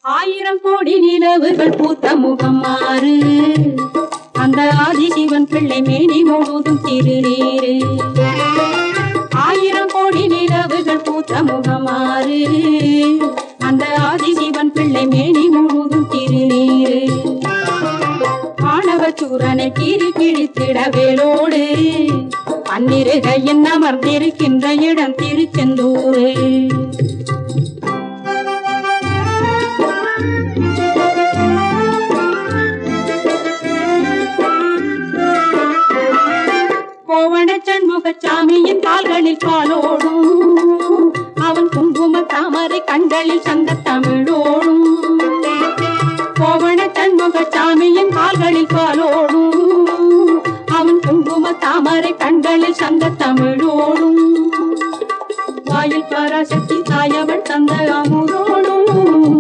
ஆயிரம் கோடி நிலவுகள் பூத்த முகம் மாறு அந்த ஆதிசிவன் பிள்ளை மேனி முழுதும் திருநீரு. ஆயிரம் கோடி நிலவுகள் பூத்த முகம் மாறு அந்த ஆதிசிவன் பிள்ளை மேனி முழுதும் திருநீரு. ஆணவ சூரனை கீறி கிழித்திட வேலோடு பன்னிருகையின் அமர்ந்திருக்கின்ற இடம் திருச்செந்தூரு. கோவண சண்முகசாமியின் கால்களில் காலோடும் அவன் குங்கும தாமரை கண்களில் சங்க தமிழோடும். கோவண சண்முகசாமியின் கால்களில் காலோடும் அவன் குங்கும தாமரை கண்களில் சங்க தமிழோடும். வாயில் பராசக்தி தாயவள் தந்த